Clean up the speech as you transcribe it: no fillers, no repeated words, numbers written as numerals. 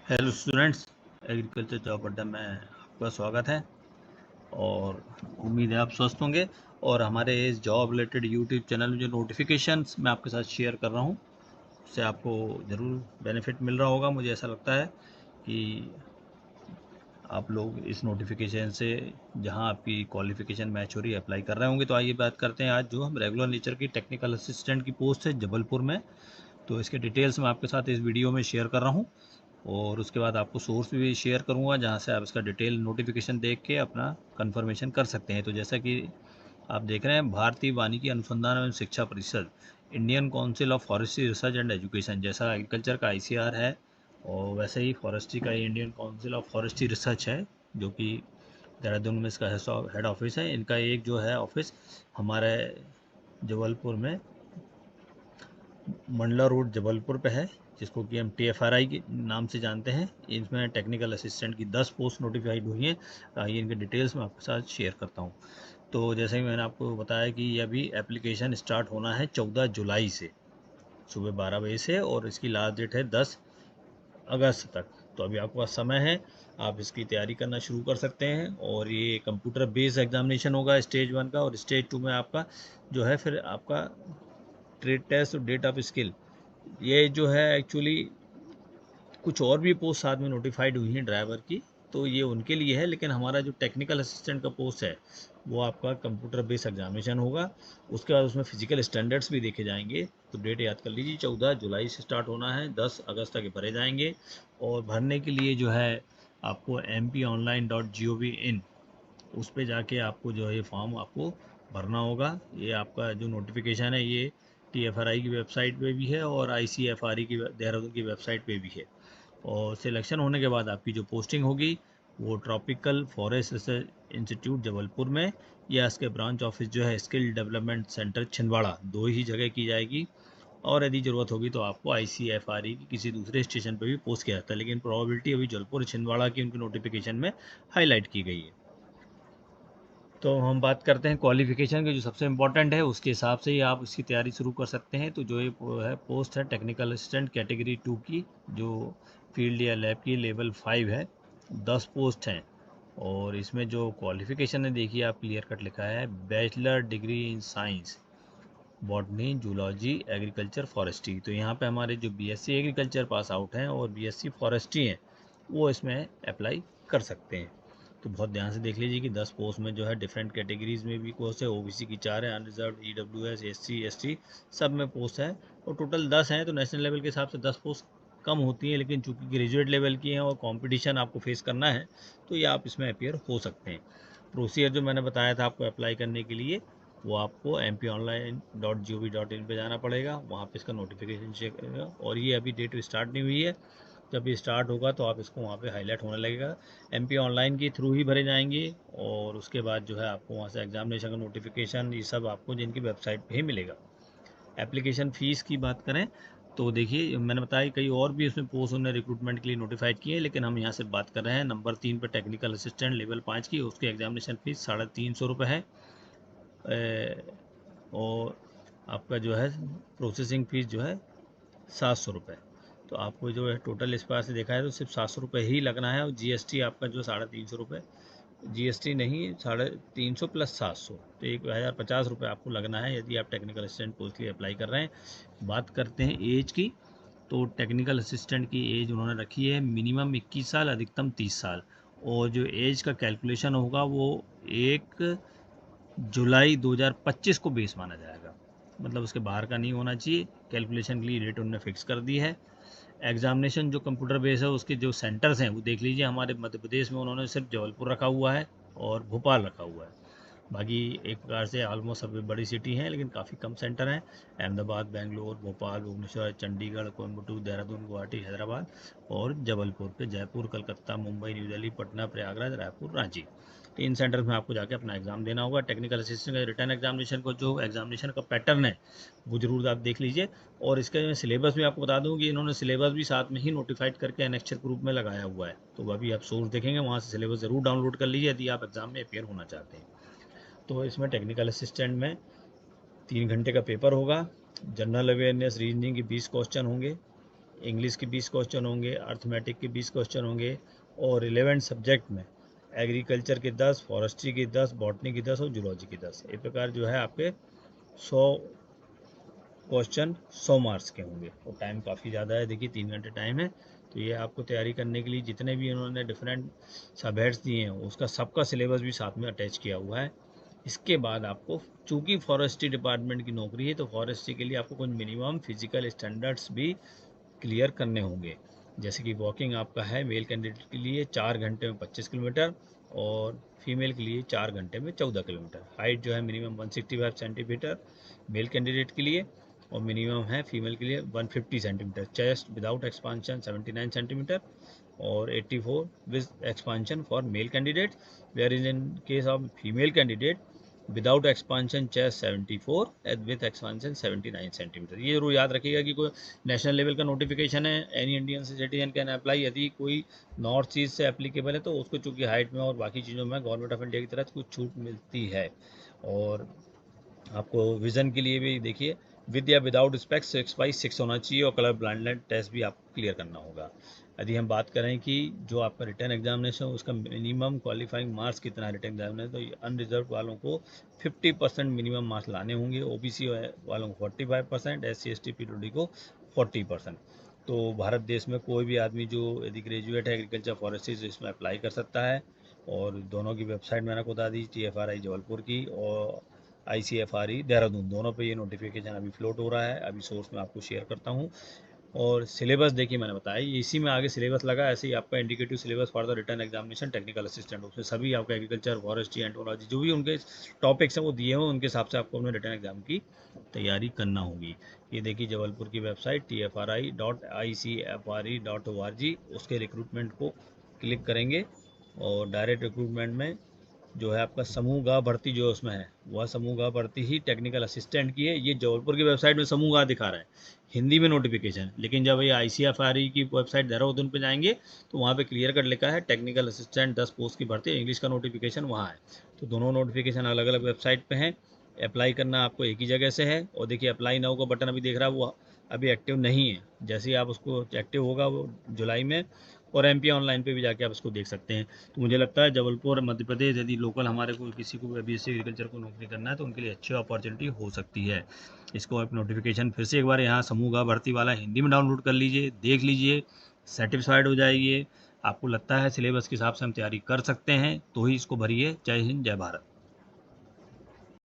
Hello students, agriculture job अड्डा में आपका स्वागत है और उम्मीद है आप स्वस्थ होंगे। और हमारे इस जॉब रिलेटेड यूट्यूब चैनल में जो नोटिफिकेशंस मैं आपके साथ शेयर कर रहा हूँ उससे आपको ज़रूर बेनिफिट मिल रहा होगा। मुझे ऐसा लगता है कि आप लोग इस नोटिफिकेशन से जहां आपकी क्वालिफिकेशन मैच हो रही है अप्लाई कर रहे होंगे। तो आइए बात करते हैं आज जो हम रेगुलर नेचर की टेक्निकल असिस्टेंट की पोस्ट है जबलपुर में। तो इसके डिटेल्स मैं आपके साथ इस वीडियो में शेयर कर रहा हूँ और उसके बाद आपको सोर्स भी शेयर करूँगा जहाँ से आप इसका डिटेल नोटिफिकेशन देख के अपना कंफर्मेशन कर सकते हैं। तो जैसा कि आप देख रहे हैं, भारतीय वानिकी अनुसंधान एवं शिक्षा परिषद, Indian council of forestry research and education, जैसा एग्रीकल्चर का आईसीआर है और वैसे ही फॉरेस्ट्री का Indian council of forestry research है जो कि देहरादून में इसका हेड ऑफिस है। इनका एक जो है ऑफिस हमारे जबलपुर में मंडला रोड जबलपुर पे है, जिसको कि हम TFRI के नाम से जानते हैं। इसमें टेक्निकल असिस्टेंट की 10 पोस्ट नोटिफाइड हुई हैं। आइए इनके डिटेल्स मैं आपके साथ शेयर करता हूँ। तो जैसे कि मैंने आपको बताया कि ये अभी एप्लीकेशन स्टार्ट होना है 14 जुलाई से सुबह 12 बजे से, और इसकी लास्ट डेट है 10 अगस्त तक। तो अभी आपके पास समय है, आप इसकी तैयारी करना शुरू कर सकते हैं। और ये कंप्यूटर बेस्ड एग्जामिनेशन होगा स्टेज 1 का, और स्टेज 2 में आपका जो है फिर आपका ट्रेड टेस्ट और डेट ऑफ स्किल। ये जो है एक्चुअली कुछ और भी पोस्ट साथ में नोटिफाइड हुई हैं ड्राइवर की, तो ये उनके लिए है। लेकिन हमारा जो टेक्निकल असिस्टेंट का पोस्ट है वो आपका कंप्यूटर बेस्ड एग्जामिनेशन होगा। उसके बाद उसमें फिजिकल स्टैंडर्ड्स भी देखे जाएंगे। तो डेट याद कर लीजिए, 14 जुलाई से स्टार्ट होना है, 10 अगस्त तक भरे जाएंगे। और भरने के लिए जो है आपको mponline.gov.in उस पर जाके आपको जो है ये फॉर्म आपको भरना होगा। ये आपका जो नोटिफिकेशन है ये TFRI की वेबसाइट पे भी है और ICFRE की देहरादून की वेबसाइट पे भी है। और सिलेक्शन होने के बाद आपकी जो पोस्टिंग होगी वो tropical forest research institute Jabalpur में, या इसके ब्रांच ऑफिस जो है स्किल डेवलपमेंट सेंटर छिंदवाड़ा, दो ही जगह की जाएगी। और यदि ज़रूरत होगी तो आपको ICFRE की किसी दूसरे स्टेशन पर भी पोस्ट किया जाता है, लेकिन प्रोबेबिलिटी अभी जबलपुर छिंदवाड़ा की उनकी नोटिफिकेशन में हाईलाइट की गई है। तो हम बात करते हैं क्वालिफिकेशन के, जो सबसे इम्पोर्टेंट है उसके हिसाब से ही आप इसकी तैयारी शुरू कर सकते हैं। तो जो ये है पोस्ट है टेक्निकल असिस्टेंट कैटेगरी 2 की, जो फील्ड या लैब की लेवल 5 है, 10 पोस्ट हैं। और इसमें जो क्वालिफिकेशन है देखिए आप क्लियर कट लिखा है, bachelor degree in science botany zoology agriculture forestry. तो यहाँ पे हमारे जो BSc एग्रीकल्चर पास आउट हैं और BSc फॉरेस्ट्री हैं वो इसमें अप्लाई कर सकते हैं। तो बहुत ध्यान से देख लीजिए कि 10 पोस्ट में जो है डिफरेंट कैटेगरीज में भी पोस्ट है। OBC की 4 है, अनरिजर्व, EWS, SC ST सब में पोस्ट है। और टोटल 10 हैं। तो नेशनल लेवल के हिसाब से 10 पोस्ट कम होती हैं, लेकिन चूंकि ग्रेजुएट लेवल की हैं और कंपटीशन आपको फेस करना है तो ये आप इसमें अपियर हो सकते हैं। प्रोसीजर जो मैंने बताया था आपको अप्लाई करने के लिए, वो आपको mponline.gov.in पे जाना पड़ेगा, वहाँ पे इसका नोटिफिकेशन चेक करेगा। और ये अभी डेट स्टार्ट नहीं हुई है, जब ये स्टार्ट होगा तो आप इसको वहाँ पे हाईलाइट होने लगेगा। MP ऑनलाइन के थ्रू ही भरे जाएंगे और उसके बाद जो है आपको वहाँ से एग्जामिनेशन का नोटिफिकेशन ये सब आपको जिनकी वेबसाइट पे ही मिलेगा। एप्लीकेशन फ़ीस की बात करें तो देखिए मैंने बताया कई और भी उसमें पोस्ट उन्होंने रिक्रूटमेंट के लिए नोटिफाइड किए हैं, लेकिन हम यहाँ से बात कर रहे हैं नंबर 3 पर टेक्निकल असिस्टेंट लेवल 5 की। उसकी एग्जामिनेशन फ़ीस 350 रुपये है। और आपका जो है प्रोसेसिंग फ़ीस जो है 700 रुपये। तो आपको जो है टोटल इस बार से देखा है तो सिर्फ 700 रुपये ही लगना है। और GST आपका जो 350 रुपये, GST नहीं 350 प्लस 700, तो 1050 रुपये आपको लगना है यदि आप टेक्निकल असिस्टेंट पोस्ट के लिए अप्लाई कर रहे हैं। बात करते हैं एज की, तो टेक्निकल असिस्टेंट की एज उन्होंने रखी है मिनिमम 21 साल, अधिकतम 30 साल। और जो एज का कैलकुलेशन होगा वो 1 जुलाई 2025 को बेस माना जाएगा, मतलब उसके बाहर का नहीं होना चाहिए। कैलकुलेशन के लिए डेट उन्होंने फिक्स कर दी है। एग्जामिनेशन जो कंप्यूटर बेस है उसके जो सेंटर्स हैं वो देख लीजिए, हमारे मध्य प्रदेश में उन्होंने सिर्फ जबलपुर रखा हुआ है और भोपाल रखा हुआ है। बाकी एक प्रकार से ऑलमोस्ट सभी बड़ी सिटी हैं, लेकिन काफ़ी कम सेंटर हैं। अहमदाबाद, बेंगलोर, भोपाल, भुवनेश्वर, चंडीगढ़, कोयम्बटूर, देहरादून, गुवाहाटी, हैदराबाद और जबलपुर पे जयपुर, कलकत्ता, मुंबई, न्यू दिल्ली, पटना, प्रयागराज, रायपुर, रांची। तो इन सेंटर्स में आपको जाके अपना एग्ज़ाम देना होगा। टेक्निकल असिस्टेंट का रिटर्न एग्जामिनेशन को जो एग्जामिनेशन का पैटर्न है वो जरूर आप देख लीजिए। और इसका मैं सिलेबस भी आपको बता दूं कि इन्होंने सिलेबस भी साथ में ही नोटिफाइड करके एनेक्चर ग्रुप में लगाया हुआ है। तो अभी आप सोर्स देखेंगे वहाँ से सिलेबस ज़रूर डाउनलोड कर लीजिए यदि आप एग्ज़ाम में अपेयर होना चाहते हैं। तो इसमें टेक्निकल असिस्टेंट में 3 घंटे का पेपर होगा। जनरल अवेयरनेस रीजनिंग के 20 क्वेश्चन होंगे। इंग्लिश के 20 क्वेश्चन होंगे, अर्थमेटिक के 20 क्वेश्चन होंगे और रिलेवेंट सब्जेक्ट में एग्रीकल्चर के 10, फॉरेस्ट्री के 10, बॉटनी के 10 और जूलॉजी के 10। इस प्रकार जो है आपके 100 क्वेश्चन 100 मार्क्स के होंगे और टाइम काफ़ी ज़्यादा है, देखिए 3 घंटे टाइम है। तो ये आपको तैयारी करने के लिए जितने भी उन्होंने डिफरेंट सबहेड्स दिए हैं उसका सबका सिलेबस भी साथ में अटैच किया हुआ है। इसके बाद आपको, चूँकि फॉरेस्ट्री डिपार्टमेंट की नौकरी है तो फॉरेस्ट्री के लिए आपको कुछ मिनिमम फिजिकल स्टैंडर्ड्स भी क्लियर करने होंगे। जैसे कि वॉकिंग आपका है मेल कैंडिडेट के लिए 4 घंटे में 25 किलोमीटर और फीमेल के लिए 4 घंटे में 14 किलोमीटर। हाइट जो है मिनिमम 165 सेंटीमीटर मेल कैंडिडेट के लिए और मिनिमम है फीमेल के लिए 150 centimetre. Chest without expansion 79 centimetre और 84 with expansion for male candidate, whereas in case of female candidate without expansion chest 74 and with expansion 79 centimetre. ये जरूर याद रखिएगा कि कोई नेशनल लेवल का नोटिफिकेशन है, any Indian citizen can apply. यदि कोई नॉर्थ ईस्ट से एप्लीकेबल है तो उसको चूँकि हाइट में और बाकी चीज़ों में गवर्नमेंट ऑफ इंडिया की तरफ कुछ छूट मिलती है। और आपको विज़न के लिए भी देखिए विद या विदाउट स्पेक्स 6/6 होना चाहिए और कलर ब्लाइंडनेस टेस्ट भी आपको क्लियर करना होगा। यदि हम बात करें कि जो आपका रिटर्न एग्जामिनेशन उसका मिनिमम क्वालिफाइंग मार्क्स कितना है रिटर्न एग्जामिनेशन, तो अनरिजर्व वालों को 50% मिनिमम मार्क्स लाने होंगे, ओबीसी वालों को 45%, SC ST PWD को 40%। तो भारत देश में कोई भी आदमी जो यदि ग्रेजुएट है एग्रीकल्चर फॉरेस्ट्री से इसमें अप्लाई कर सकता है। और दोनों की वेबसाइट मैंने आपको बता दी, TFRI जबलपुर की और ICFRE देहरादून, दोनों पे ये नोटिफिकेशन अभी फ्लोट हो रहा है। अभी सोर्स में आपको शेयर करता हूँ। और सिलेबस देखिए मैंने बताया इसी में आगे सिलेबस लगा, ऐसे ही आपका indicative syllabus for the return examination technical assistant, उसमें सभी आपका एग्रीकल्चर फॉरेस्ट्री एंटोलॉजी जो भी उनके टॉपिक्स हैं वो दिए हुए, उनके हिसाब से आपको अपने रिटर्न एग्जाम की तैयारी करना होगी। ये देखिए जबलपुर की वेबसाइट TFRI.ICFRE.org, उसके रिक्रूटमेंट को क्लिक करेंगे और डायरेक्ट रिक्रूटमेंट में जो है आपका समूह गा भर्ती जो उसमें है वह समूह गा भर्ती ही टेक्निकल असिस्टेंट की है। ये जबलपुर की वेबसाइट में समूह गा दिखा रहा है हिंदी में नोटिफिकेशन, लेकिन जब ये ICFRE की वेबसाइट देहरादून पे जाएंगे तो वहाँ पे क्लियर कट लिखा है टेक्निकल असिस्टेंट 10 पोस्ट की भर्ती, इंग्लिश का नोटिफिकेशन वहाँ है। तो दोनों नोटिफिकेशन अलग अलग वेबसाइट पर हैं। अप्लाई करना आपको एक ही जगह से है। और देखिए अप्लाई नाउ का बटन अभी देख रहा है वो अभी एक्टिव नहीं है, जैसे ही आप उसको एक्टिव होगा वो जुलाई में, और MP ऑनलाइन पे भी जाके आप इसको देख सकते हैं। तो मुझे लगता है जबलपुर मध्य प्रदेश यदि लोकल हमारे को किसी को BSc एग्रीकल्चर को नौकरी करना है तो उनके लिए अच्छी अपॉर्चुनिटी हो सकती है। इसको आप नोटिफिकेशन फिर से एक बार यहाँ समूह गा भर्ती वाला हिंदी में डाउनलोड कर लीजिए, देख लीजिए, सेटिस्फाइड हो जाइए। आपको लगता है सिलेबस के हिसाब से हम तैयारी कर सकते हैं तो ही इसको भरिए। जय हिंद, जय भारत।